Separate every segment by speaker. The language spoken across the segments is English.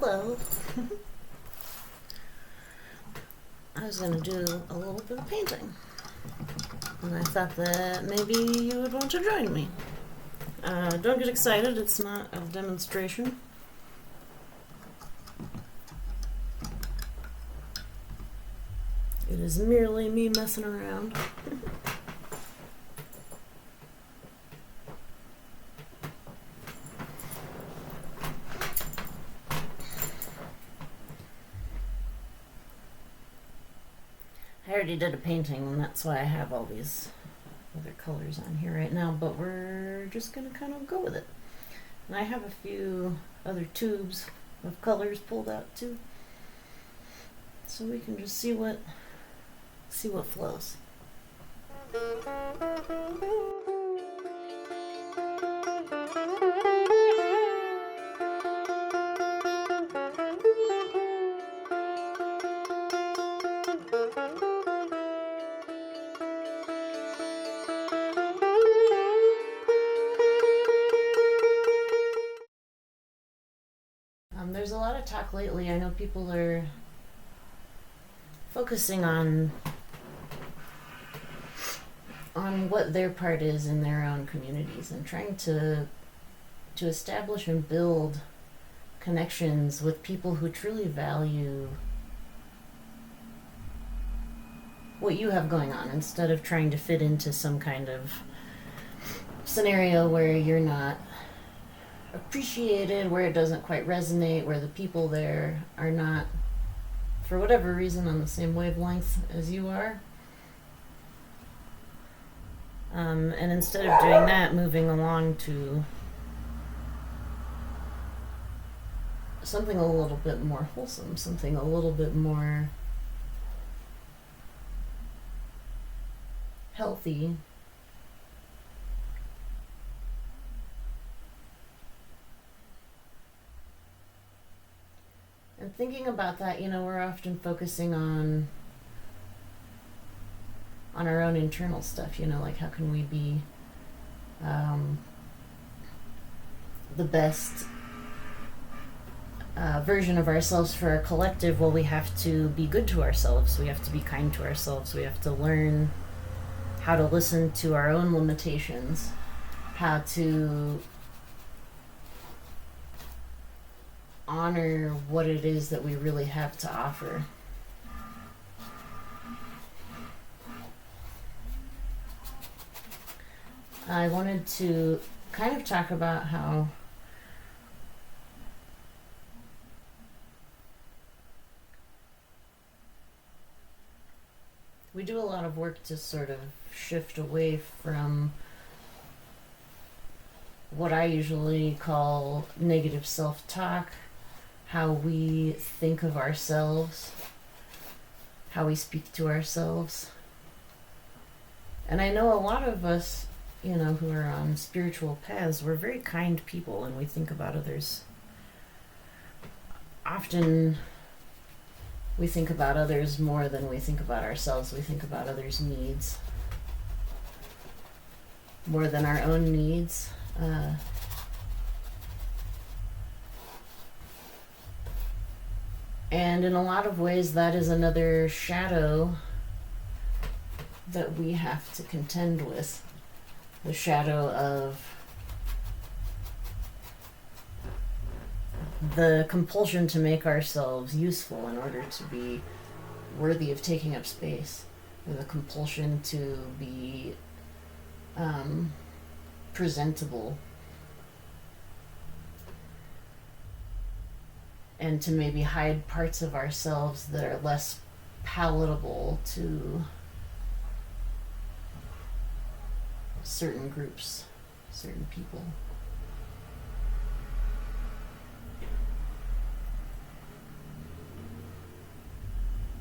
Speaker 1: Hello. I was going to do a little bit of painting. And I thought that maybe you would want to join me. Don't get excited, it's not a demonstration. It is merely me messing around. I already did a painting, and that's why I have all these other colors on here right now, but we're just going to kind of go with it. And I have a few other tubes of colors pulled out too, so we can just see what flows. There's a lot of talk lately. I know people are focusing on what their part is in their own communities and trying to establish and build connections with people who truly value what you have going on, instead of trying to fit into some kind of scenario where you're not appreciated, where it doesn't quite resonate, where the people there are not, for whatever reason, on the same wavelength as you are. And instead of doing that, moving along to something a little bit more wholesome, something a little bit more healthy. And thinking about that, we're often focusing on our own internal stuff, like how can we be the best version of ourselves for our collective. Well, we have to be good to ourselves. We have to be kind to ourselves. We have to learn how to listen to our own limitations, how to honor what it is that we really have to offer. I wanted to kind of talk about how we do a lot of work to sort of shift away from what I usually call negative self-talk, how we think of ourselves, how we speak to ourselves. And I know a lot of us, who are on spiritual paths, we're very kind people and we think about others. Often we think about others more than we think about ourselves. We think about others' needs more than our own needs. And in a lot of ways, that is another shadow that we have to contend with. The shadow of the compulsion to make ourselves useful in order to be worthy of taking up space. Or the compulsion to be presentable. And to maybe hide parts of ourselves that are less palatable to certain groups, certain people.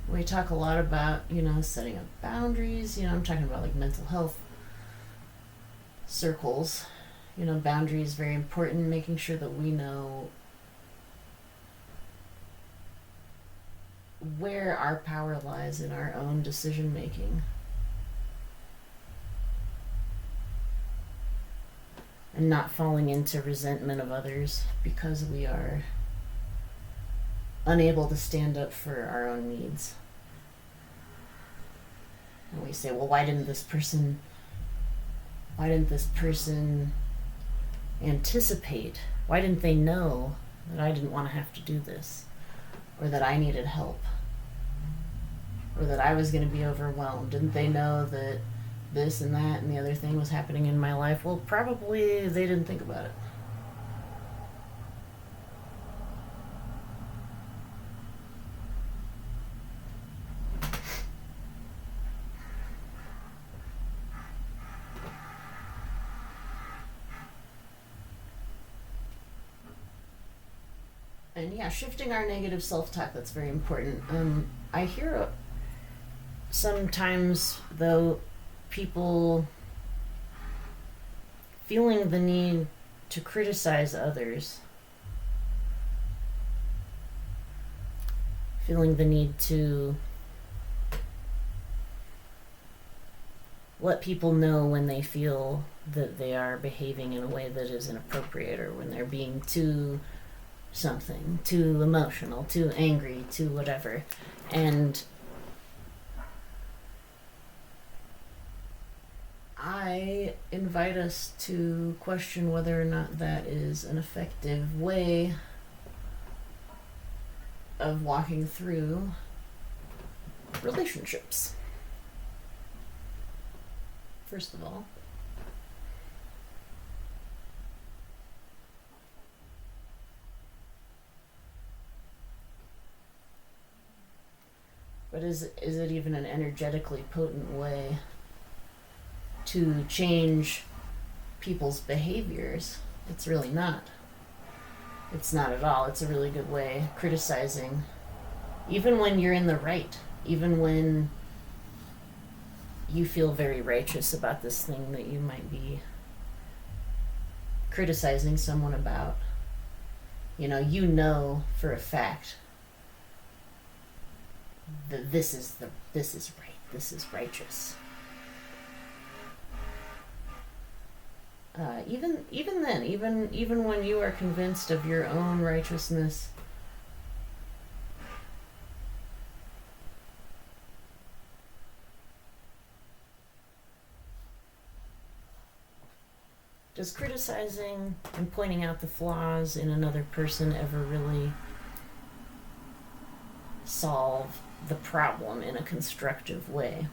Speaker 1: We talk a lot about, setting up boundaries. I'm talking about like mental health circles. Boundaries very important, making sure that we know where our power lies in our own decision making. And not falling into resentment of others because we are unable to stand up for our own needs. And we say, well, why didn't this person anticipate? Why didn't they know that I didn't want to have to do this? Or that I needed help? Or that I was going to be overwhelmed? Didn't they know that this and that and the other thing was happening in my life? Well, probably they didn't think about it. And yeah, shifting our negative self-talk, that's very important. I hear sometimes, though, people feeling the need to criticize others, feeling the need to let people know when they feel that they are behaving in a way that is inappropriate, or when they're being too something, too emotional, too angry, too whatever. And I invite us to question whether or not that is an effective way of walking through relationships. First of all, but is it even an energetically potent way to change people's behaviors? It's really not. It's not at all. It's a really good way, criticizing, even when you're in the right, even when you feel very righteous about this thing that you might be criticizing someone about. You know for a fact that this is right, this is righteous. Even then, even when you are convinced of your own righteousness, does criticizing and pointing out the flaws in another person ever really solve the problem in a constructive way?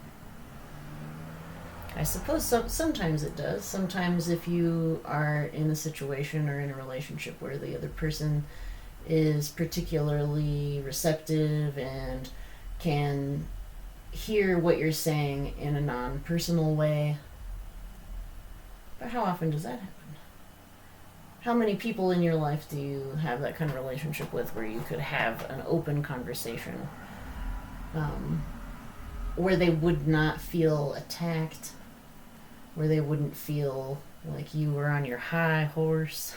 Speaker 1: I suppose sometimes it does. Sometimes if you are in a situation or in a relationship where the other person is particularly receptive and can hear what you're saying in a non-personal way. But how often does that happen? How many people in your life do you have that kind of relationship with, where you could have an open conversation, where they would not feel attacked, where they wouldn't feel like you were on your high horse?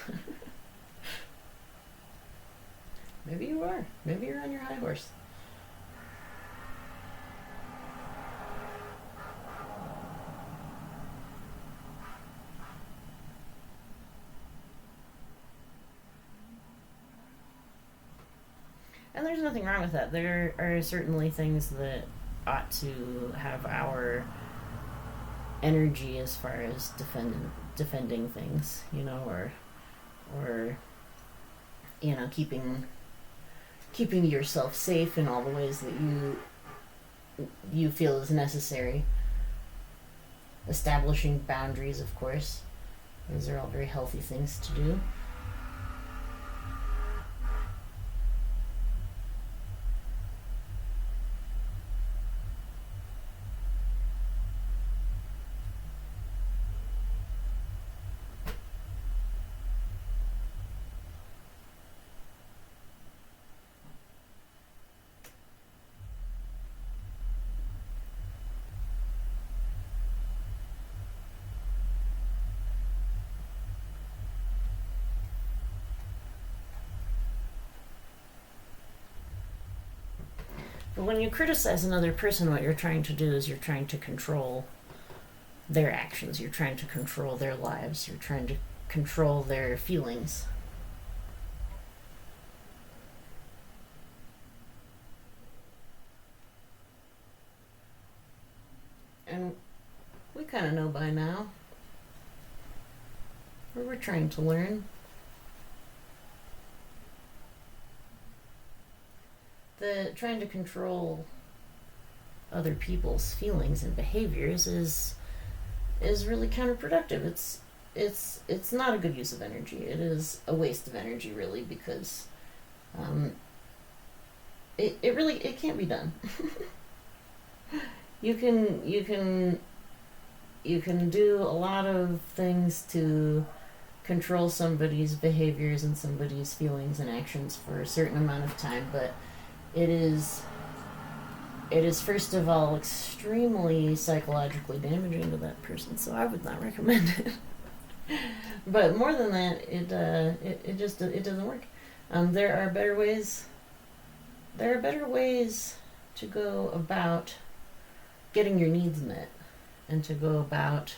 Speaker 1: Maybe you are. Maybe you're on your high horse. And there's nothing wrong with that. There are certainly things that ought to have our energy as far as defending things, or keeping yourself safe in all the ways that you feel is necessary. Establishing boundaries, of course. Those are all very healthy things to do. But when you criticize another person, what you're trying to do is you're trying to control their actions. You're trying to control their lives. You're trying to control their feelings. kind of know by now. Or we're trying to learn. That trying to control other people's feelings and behaviors is really counterproductive. It's not a good use of energy. It is a waste of energy, really, because it really it can't be done. you can do a lot of things to control somebody's behaviors and somebody's feelings and actions for a certain amount of time, but it is first of all extremely psychologically damaging to that person, so I would not recommend it. But more than that, it just it doesn't work. There are better ways. There are better ways to go about getting your needs met, and to go about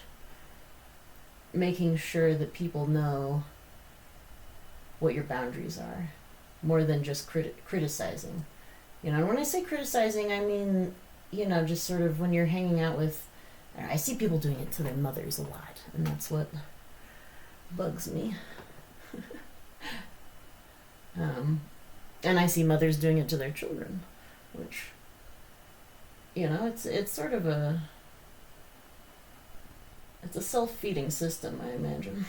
Speaker 1: making sure that people know what your boundaries are, more than just criticizing. And when I say criticizing, I mean, just sort of when you're hanging out with, I see people doing it to their mothers a lot, and that's what bugs me. And I see mothers doing it to their children, which, it's sort of it's a self-feeding system, I imagine.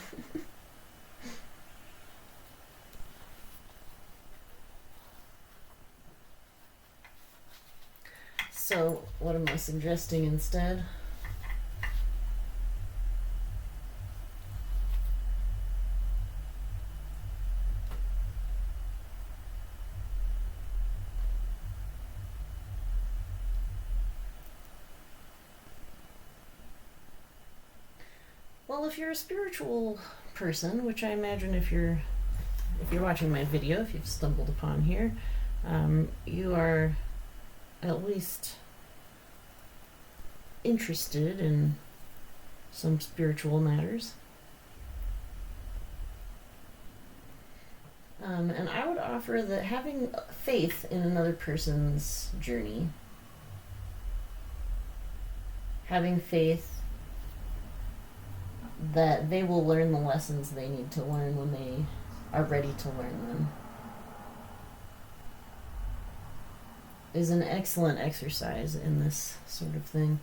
Speaker 1: So, what am I suggesting instead? Well, if you're a spiritual person, which I imagine if you're watching my video, if you've stumbled upon here, you are at least interested in some spiritual matters. And I would offer that having faith in another person's journey, having faith that they will learn the lessons they need to learn when they are ready to learn them, is an excellent exercise in this sort of thing.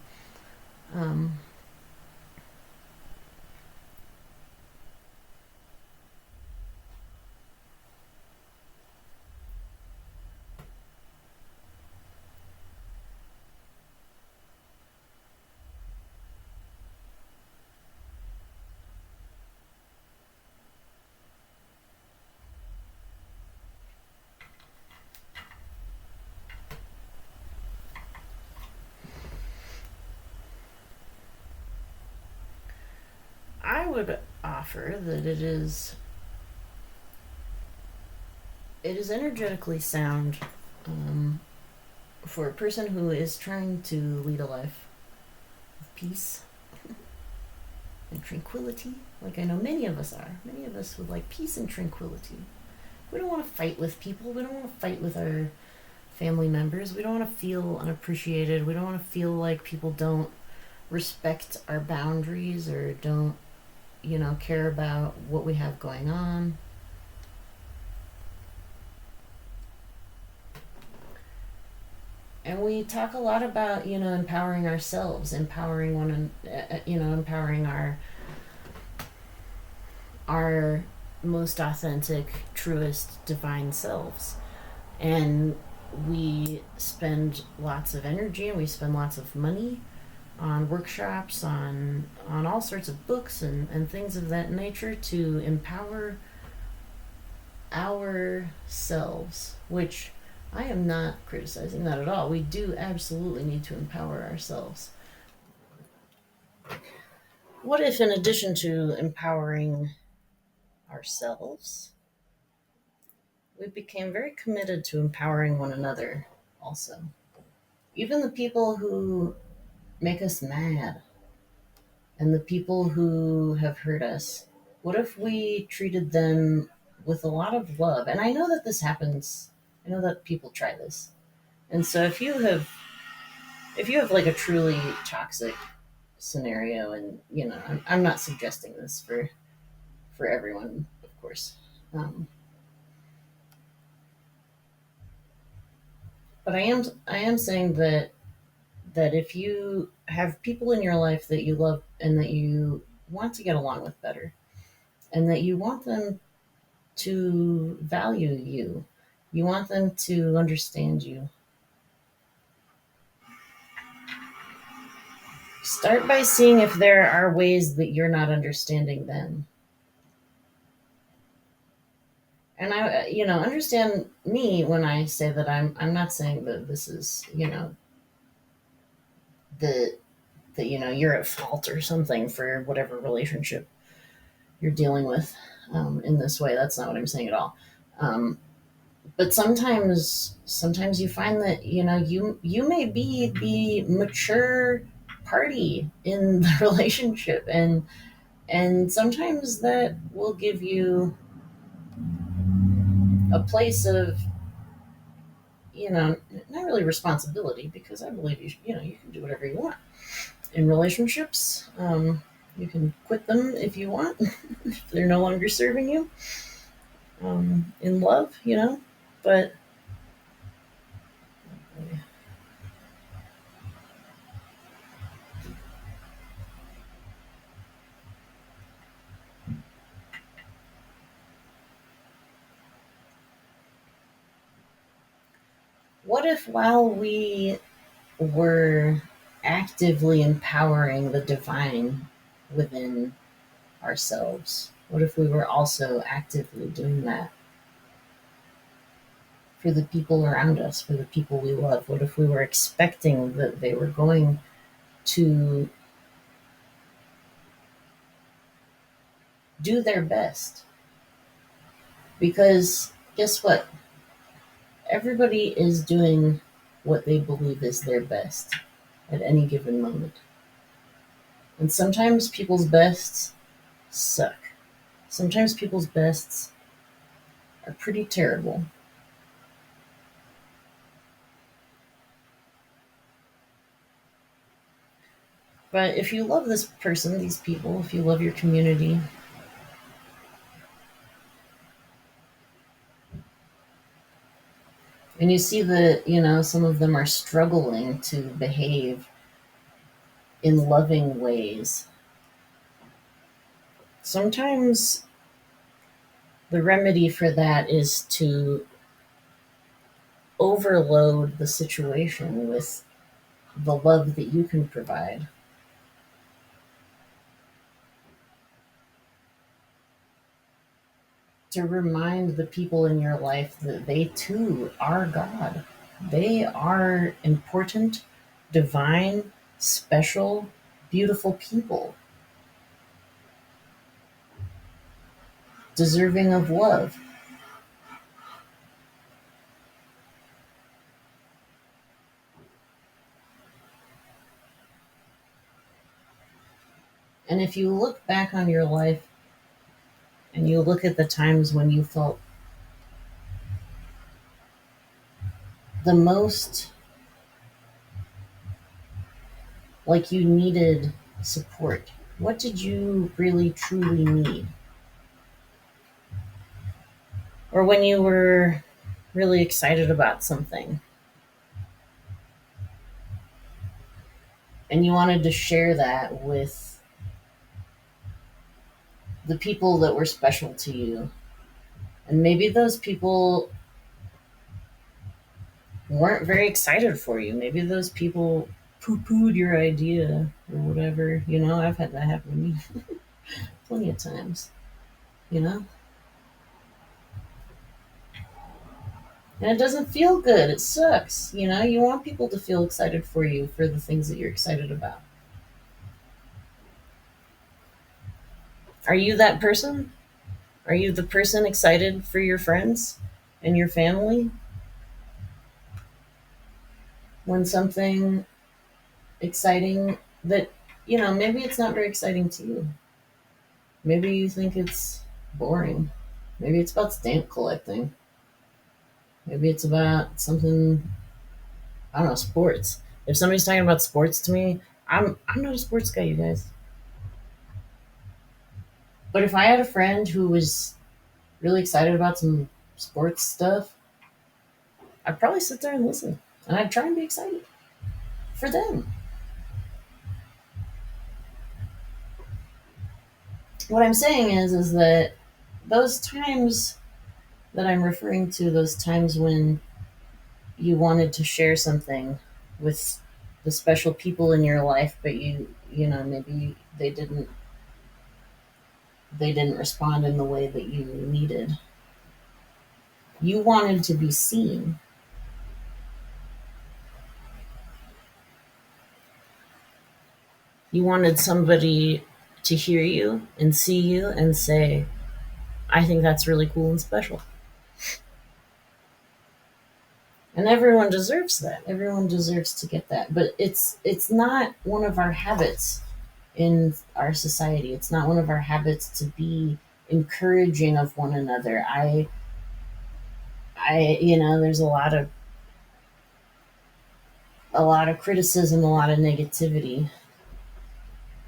Speaker 1: I would offer that it is energetically sound for a person who is trying to lead a life of peace and tranquility. Like I know many of us are. Many of us would like peace and tranquility. We don't want to fight with people. We don't want to fight with our family members. We don't want to feel unappreciated. We don't want to feel like people don't respect our boundaries or don't care about what we have going on. And we talk a lot about, empowering ourselves, empowering empowering our most authentic, truest, divine selves. And we spend lots of energy and we spend lots of money on workshops, on all sorts of books and things of that nature to empower ourselves, which I am not criticizing that at all. We do absolutely need to empower ourselves. What if, in addition to empowering ourselves, we became very committed to empowering one another also? Even the people who make us mad and the people who have hurt us, what if we treated them with a lot of love? And I know that this happens. I know that people try this. And so if you have like a truly toxic scenario, and I'm not suggesting this for everyone, of course. Um, but I am saying that if you have people in your life that you love and that you want to get along with better, and that you want them to value you, you want them to understand you, start by seeing if there are ways that you're not understanding them. And understand me when I say that I'm not saying that this is, that you're at fault or something for whatever relationship you're dealing with, in this way. That's not what I'm saying at all. But sometimes you find that you may be the mature party in the relationship, and sometimes that will give you a place of, not really responsibility, because I believe you can do whatever you want in relationships. You can quit them if you want, if they're no longer serving you, in love, But what if, while we were actively empowering the divine within ourselves, what if we were also actively doing that for the people around us, for the people we love? What if we were expecting that they were going to do their best? Because guess what? Everybody is doing what they believe is their best at any given moment. And sometimes people's bests suck. Sometimes people's bests are pretty terrible. But if you love this person, these people, if you love your community, and you see that, some of them are struggling to behave in loving ways, sometimes the remedy for that is to overload the situation with the love that you can provide. To remind the people in your life that they too are God. They are important, divine, special, beautiful people, deserving of love. And if you look back on your life and you look at the times when you felt the most like you needed support, what did you really truly need? Or when you were really excited about something and you wanted to share that with the people that were special to you. And maybe those people weren't very excited for you. Maybe those people poo pooed your idea or whatever. I've had that happen to me plenty of times, you know? And it doesn't feel good. It sucks. You want people to feel excited for you for the things that you're excited about. Are you that person? Are you the person excited for your friends and your family when something exciting that, maybe it's not very exciting to you? Maybe you think it's boring. Maybe it's about stamp collecting. Maybe it's about something, I don't know, sports. If somebody's talking about sports to me, I'm not a sports guy, you guys. But if I had a friend who was really excited about some sports stuff, I'd probably sit there and listen. And I'd try and be excited for them. What I'm saying is that those times that I'm referring to, those times when you wanted to share something with the special people in your life, but you know, maybe they didn't respond in the way that you needed. You wanted to be seen. You wanted somebody to hear you and see you and say, I think that's really cool and special. And everyone deserves that. Everyone deserves to get that. But it's not one of our habits in our society. It's not one of our habits to be encouraging of one another. There's a lot of criticism, a lot of negativity,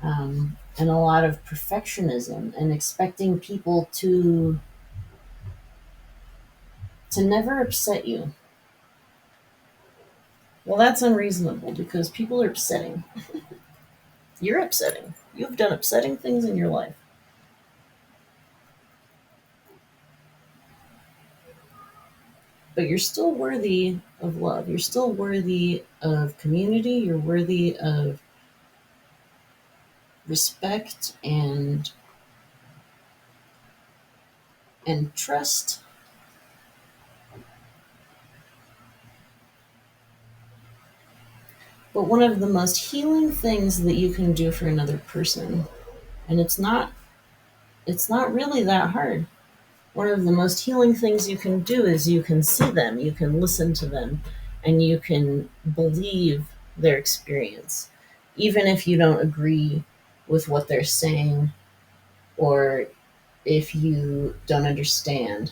Speaker 1: and a lot of perfectionism, and expecting people to never upset you. Well, that's unreasonable because people are upsetting. You're upsetting. You've done upsetting things in your life. But you're still worthy of love. You're still worthy of community. You're worthy of respect and trust. But one of the most healing things that you can do for another person, and it's not really that hard. One of the most healing things you can do is you can see them, you can listen to them, and you can believe their experience. Even if you don't agree with what they're saying, or if you don't understand,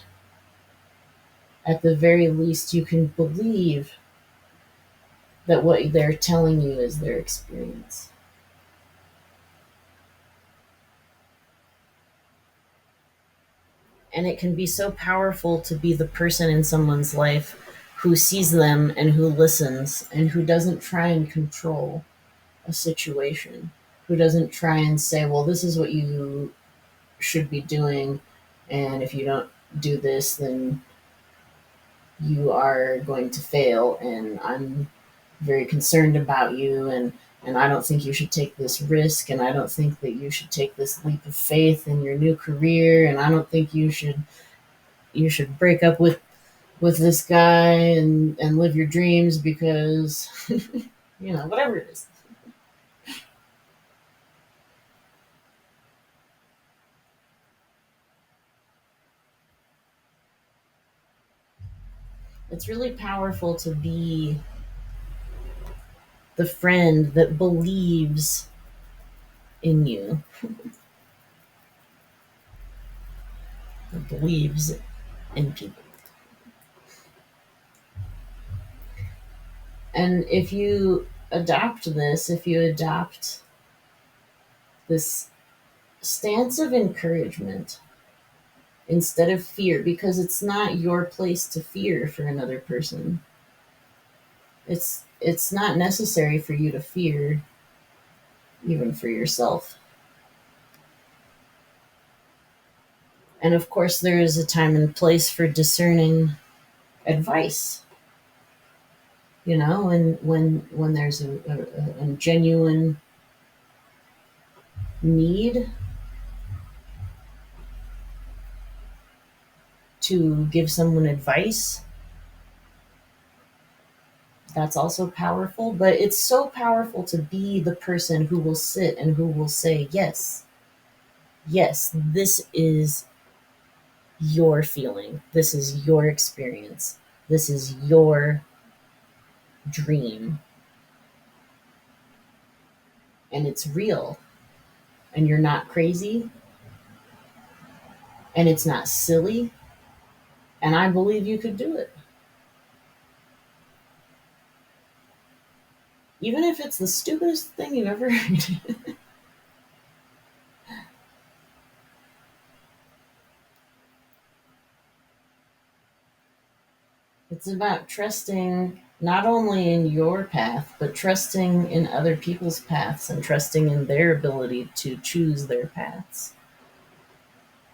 Speaker 1: at the very least, you can believe that what they're telling you is their experience. And it can be so powerful to be the person in someone's life who sees them and who listens and who doesn't try and control a situation, who doesn't try and say, well, this is what you should be doing, and if you don't do this, then you are going to fail, and I'm very concerned about you, and I don't think you should take this risk, and I don't think that you should take this leap of faith in your new career, and I don't think you should break up with this guy and live your dreams because whatever it is. It's really powerful to be the friend that believes in you, that believes in people. And if you adopt this stance of encouragement instead of fear, because it's not your place to fear for another person. It's not necessary for you to fear even for yourself. And of course, there is a time and place for discerning advice. When there's a genuine need to give someone advice, that's also powerful. But it's so powerful to be the person who will sit and who will say, yes, yes, this is your feeling, this is your experience, this is your dream, and it's real, and you're not crazy, and it's not silly, and I believe you could do it. even if it's the stupidest thing you've ever heard. It's about trusting not only in your path, but trusting in other people's paths and trusting in their ability to choose their paths.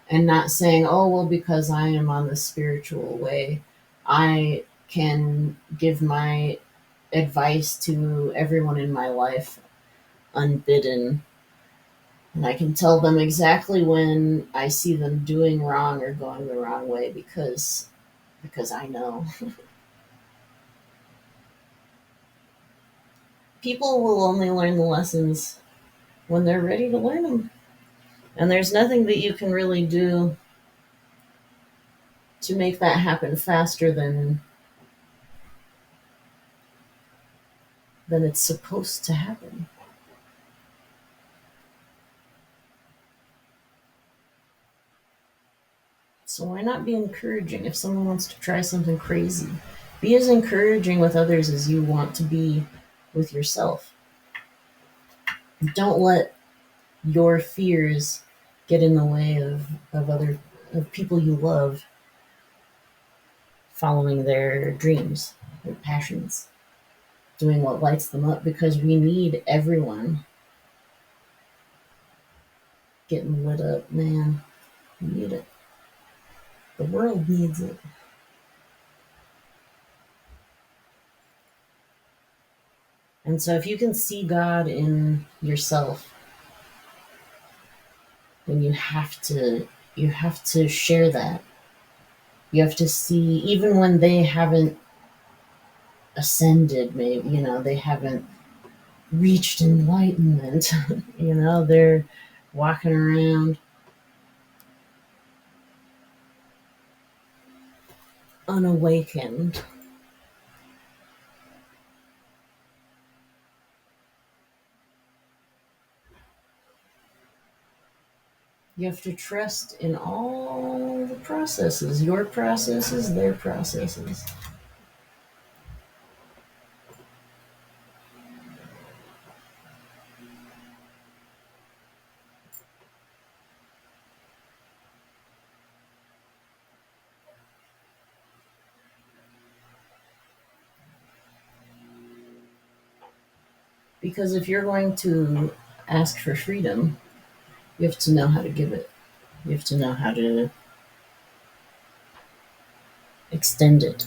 Speaker 1: And not saying, oh, well, because I am on the spiritual way, I can give my advice to everyone in my life unbidden. And I can tell them exactly when I see them doing wrong or going the wrong way because I know. People will only learn the lessons when they're ready to learn them. And there's nothing that you can really do to make that happen faster than it's supposed to happen. So why not be encouraging if someone wants to try something crazy? Be as encouraging with others as you want to be with yourself. Don't let your fears get in the way of other of people you love following their dreams, their passions, doing what lights them up because we need everyone getting lit up, man. We need it. The world needs it. And so if you can see God in yourself, then you have to share that. You have to see even when they haven't ascended, maybe, they haven't reached enlightenment, they're walking around unawakened. You have to trust in all the processes, your processes, their processes. Because if you're going to ask for freedom, you have to know how to give it. You have to know how to extend it.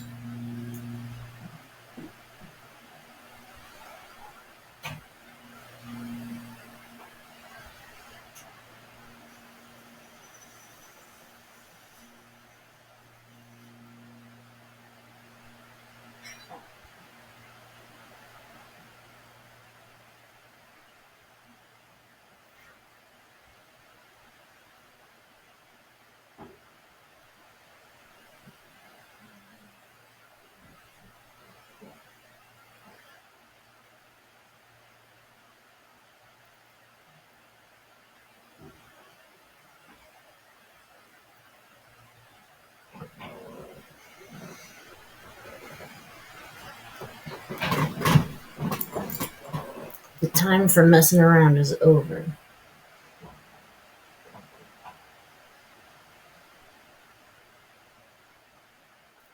Speaker 1: The time for messing around is over.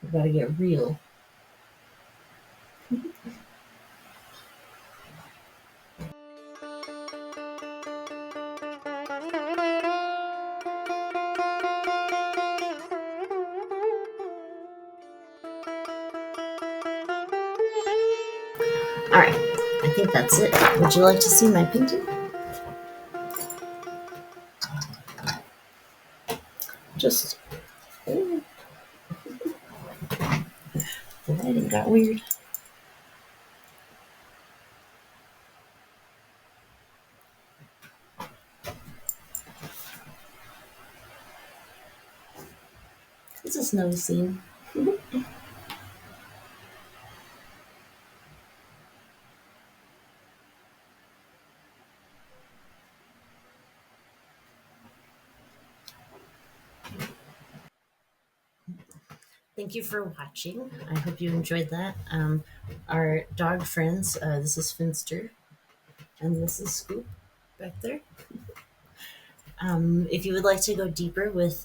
Speaker 1: We gotta get real. All right, I think that's it. Would you like to see my painting? Just oh, the lighting got weird. It's a snowy scene. Thank you for watching. I hope you enjoyed that. Our dog friends, this is Finster, and this is Scoop back there. If you would like to go deeper with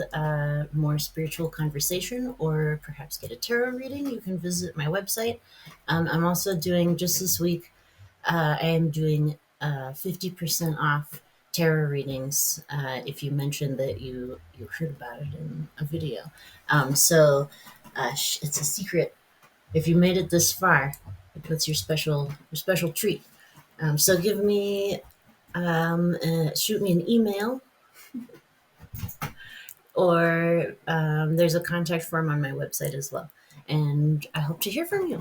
Speaker 1: more spiritual conversation or perhaps get a tarot reading, you can visit my website. I'm also doing, just this week, I am doing 50% off tarot readings if you mentioned that you heard about it in a video. It's a secret. If you made it this far, that's your special treat. So give me shoot me an email, or there's a contact form on my website as well. And I hope to hear from you.